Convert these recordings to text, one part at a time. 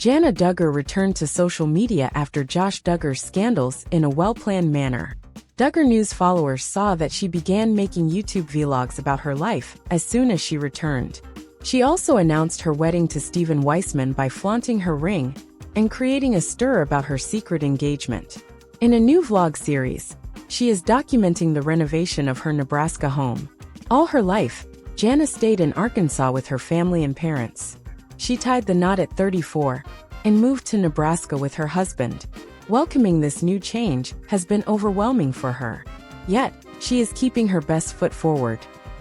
Jana Duggar returned to social media after Josh Duggar's scandals in a well-planned manner. Duggar News followers saw that she began making YouTube vlogs about her life as soon as she returned. She also announced her wedding to Stephen Weissman by flaunting her ring and creating a stir about her secret engagement. In a new vlog series, she is documenting the renovation of her Nebraska home. All her life, Jana stayed in Arkansas with her family and parents. She tied the knot at 34 and moved to Nebraska with her husband. Welcoming this new change has been overwhelming for her. Yet, she is keeping her best foot forward.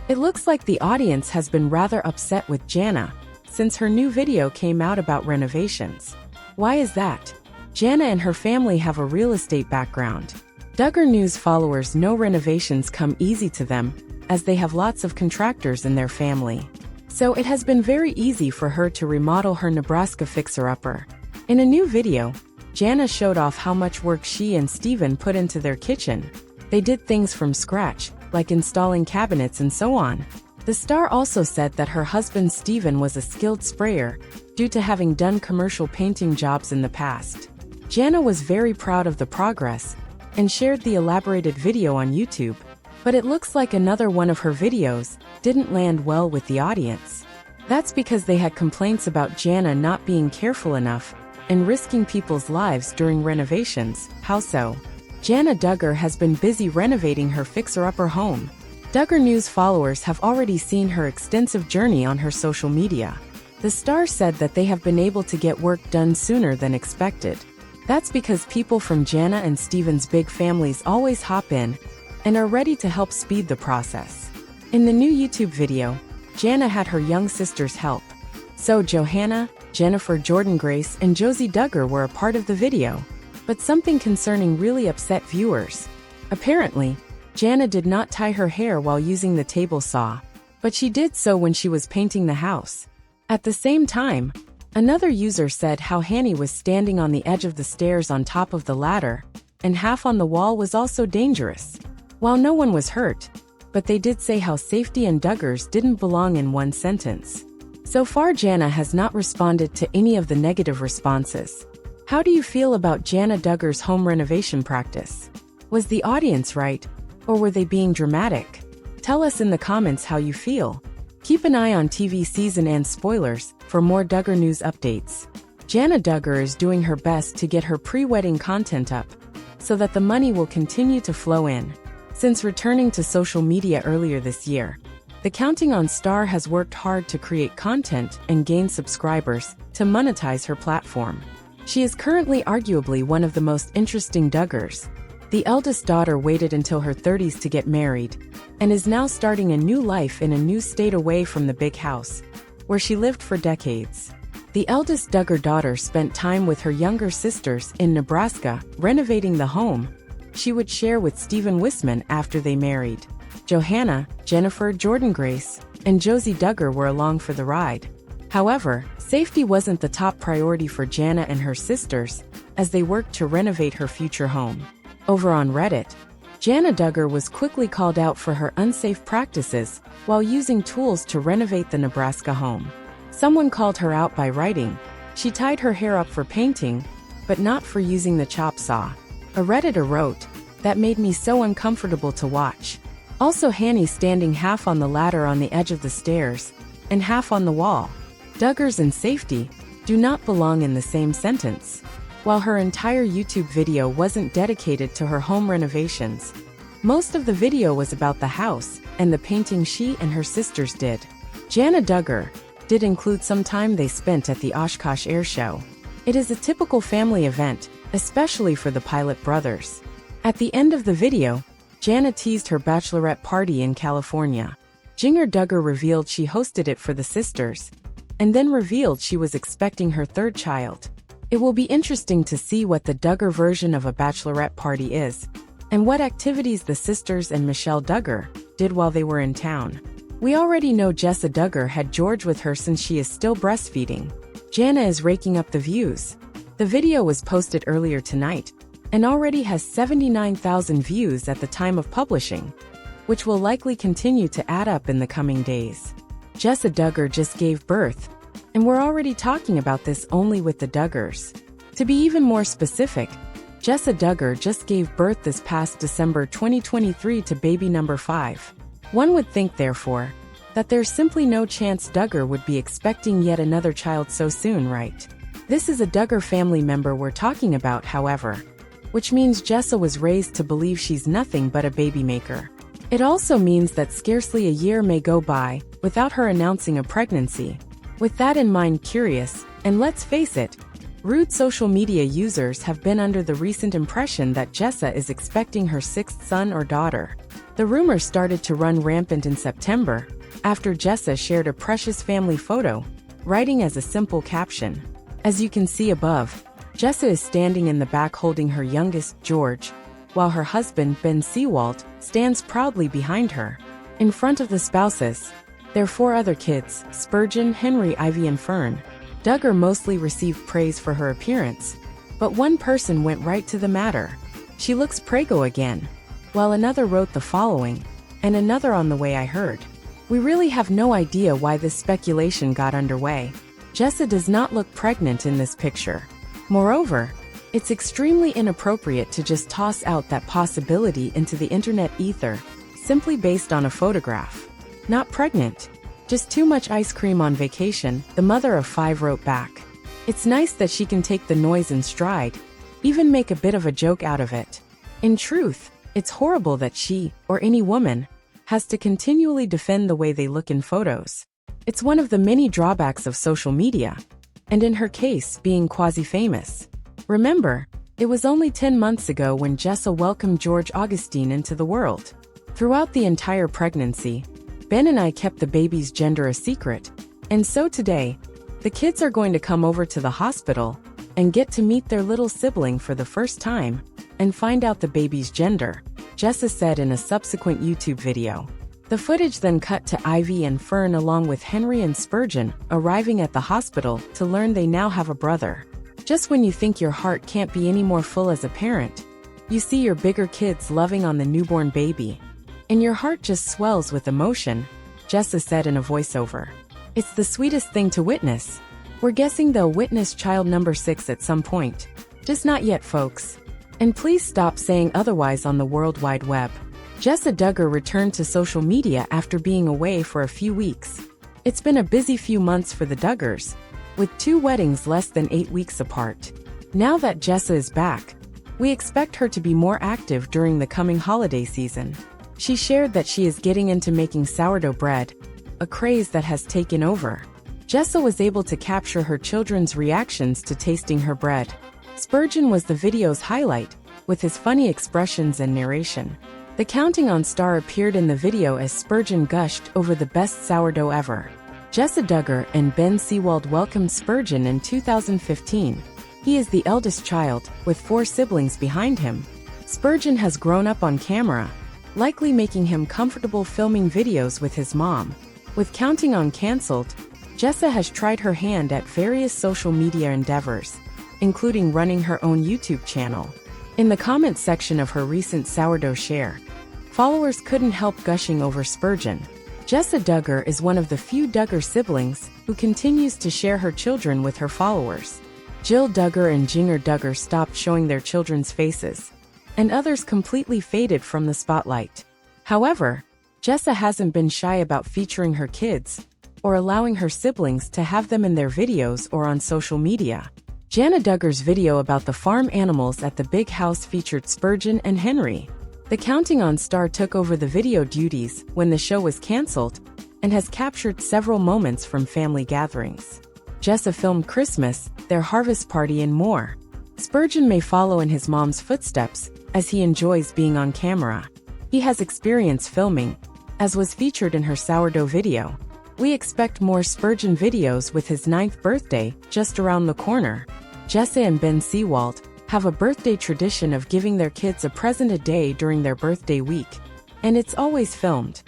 It looks like the audience has been rather upset with Jana since her new video came out about renovations. Why is that? Jana and her family have a real estate background. Duggar News followers know renovations come easy to them as they have lots of contractors in their family. So it has been very easy for her to remodel her Nebraska fixer-upper. In a new video, Jana showed off how much work she and Stephen put into their kitchen. They did things from scratch, like installing cabinets and so on. The star also said that her husband Stephen was a skilled sprayer due to having done commercial painting jobs in the past. Jana was very proud of the progress and shared the elaborated video on YouTube, but it looks like another one of her videos didn't land well with the audience. That's because they had complaints about Jana not being careful enough and risking people's lives during renovations. How so? Jana Duggar has been busy renovating her fixer-upper home. Duggar News followers have already seen her extensive journey on her social media. The star said that they have been able to get work done sooner than expected. That's because people from Jana and Stephen's big families always hop in and are ready to help speed the process. In the new YouTube video, Jana had her young sisters help. So Johanna, Jennifer Jordan Grace and Josie Duggar were a part of the video. But something concerning really upset viewers. Apparently, Jana did not tie her hair while using the table saw, but she did so when she was painting the house. At the same time, another user said how Hanny was standing on the edge of the stairs on top of the ladder, and half on the wall was also dangerous. While no one was hurt, but they did say how safety and Duggars didn't belong in one sentence. So far Jana has not responded to any of the negative responses. How do you feel about Jana Duggar's home renovation practice? Was the audience right, or were they being dramatic? Tell us in the comments how you feel. Keep an eye on TV season and spoilers for more Duggar News updates. Jana Duggar is doing her best to get her pre-wedding content up, so that the money will continue to flow in. Since returning to social media earlier this year, the Counting On star has worked hard to create content and gain subscribers to monetize her platform. She is currently arguably one of the most interesting Duggars. The eldest daughter waited until her 30s to get married, and is now starting a new life in a new state away from the big house, where she lived for decades. The eldest Duggar daughter spent time with her younger sisters in Nebraska, renovating the home she would share with Stephen Weissman after they married. Johanna, Jennifer Jordan Grace, and Josie Duggar were along for the ride. However, safety wasn't the top priority for Jana and her sisters as they worked to renovate her future home. Over on Reddit, Jana Duggar was quickly called out for her unsafe practices while using tools to renovate the Nebraska home. Someone called her out by writing, "She tied her hair up for painting, but not for using the chop saw." A Redditor wrote, "That made me so uncomfortable to watch." Also Hanny standing half on the ladder on the edge of the stairs, and half on the wall. Duggars and safety do not belong in the same sentence. While her entire YouTube video wasn't dedicated to her home renovations, most of the video was about the house and the painting she and her sisters did. Jana Duggar did include some time they spent at the Oshkosh Air Show. It is a typical family event, especially for the Pilot brothers. At the end of the video, Jana teased her bachelorette party in California. Jana Duggar revealed she hosted it for the sisters, and then revealed she was expecting her third child. It will be interesting to see what the Duggar version of a bachelorette party is, and what activities the sisters and Michelle Duggar did while they were in town. We already know Jessa Duggar had George with her since she is still breastfeeding. Jana is raking up the views. The video was posted earlier tonight, and already has 79,000 views at the time of publishing, which will likely continue to add up in the coming days. Jessa Duggar just gave birth, And we're already talking about this only with the Duggars. To be even more specific, Jessa Duggar just gave birth this past December 2023 to baby number 5. One would think, therefore, that there's simply no chance Duggar would be expecting yet another child so soon, right? This is a Duggar family member we're talking about, however, which means Jessa was raised to believe she's nothing but a baby maker. It also means that scarcely a year may go by without her announcing a pregnancy. With that in mind, curious, and let's face it, rude social media users have been under the recent impression that Jessa is expecting her 6th son or daughter. The rumor started to run rampant in September, after Jessa shared a precious family photo, writing as a simple caption. As you can see above, Jessa is standing in the back holding her youngest, George, while her husband, Ben Seawald, stands proudly behind her. In front of the spouses, there are 4 other kids, Spurgeon, Henry, Ivy, and Fern. Duggar mostly received praise for her appearance, but one person went right to the matter. She looks prego again. While another wrote the following, and another on the way I heard. We really have no idea why this speculation got underway. Jessa does not look pregnant in this picture. Moreover, it's extremely inappropriate to just toss out that possibility into the internet ether, simply based on a photograph. Not pregnant. Just too much ice cream on vacation, the mother of 5 wrote back. It's nice that she can take the noise in stride, even make a bit of a joke out of it. In truth, it's horrible that she, or any woman, has to continually defend the way they look in photos. It's one of the many drawbacks of social media, and in her case, being quasi-famous. Remember, it was only 10 months ago when Jessa welcomed George Augustine into the world. Throughout the entire pregnancy, Ben and I kept the baby's gender a secret, and so today, the kids are going to come over to the hospital and get to meet their little sibling for the first time and find out the baby's gender, Jessa said in a subsequent YouTube video. The footage then cut to Ivy and Fern along with Henry and Spurgeon arriving at the hospital to learn they now have a brother. Just when you think your heart can't be any more full as a parent, you see your bigger kids loving on the newborn baby. And your heart just swells with emotion, Jessa said in a voiceover. It's the sweetest thing to witness. We're guessing they'll witness child number 6 at some point. Just not yet, folks. And please stop saying otherwise on the World Wide Web. Jessa Duggar returned to social media after being away for a few weeks. It's been a busy few months for the Duggars, with 2 weddings less than 8 weeks apart. Now that Jessa is back, we expect her to be more active during the coming holiday season. She shared that she is getting into making sourdough bread, a craze that has taken over. Jessa was able to capture her children's reactions to tasting her bread. Spurgeon was the video's highlight, with his funny expressions and narration. The Counting On star appeared in the video as Spurgeon gushed over the best sourdough ever. Jessa Duggar and Ben Seawald welcomed Spurgeon in 2015. He is the eldest child, with 4 siblings behind him. Spurgeon has grown up on camera, likely making him comfortable filming videos with his mom. With Counting On cancelled, Jessa has tried her hand at various social media endeavors, including running her own YouTube channel. In the comments section of her recent sourdough share, followers couldn't help gushing over Spurgeon. Jessa Duggar is one of the few Duggar siblings who continues to share her children with her followers. Jill Duggar and Jana Duggar stopped showing their children's faces, and others completely faded from the spotlight. However, Jessa hasn't been shy about featuring her kids, or allowing her siblings to have them in their videos or on social media. Jana Duggar's video about the farm animals at the big house featured Spurgeon and Henry. The Counting On star took over the video duties when the show was cancelled, and has captured several moments from family gatherings. Jessa filmed Christmas, their harvest party, and more. Spurgeon may follow in his mom's footsteps, as he enjoys being on camera. He has experience filming, as was featured in her sourdough video. We expect more Spurgeon videos with his 9th birthday just around the corner. Jessa and Ben Seawald have a birthday tradition of giving their kids a present a day during their birthday week, and it's always filmed.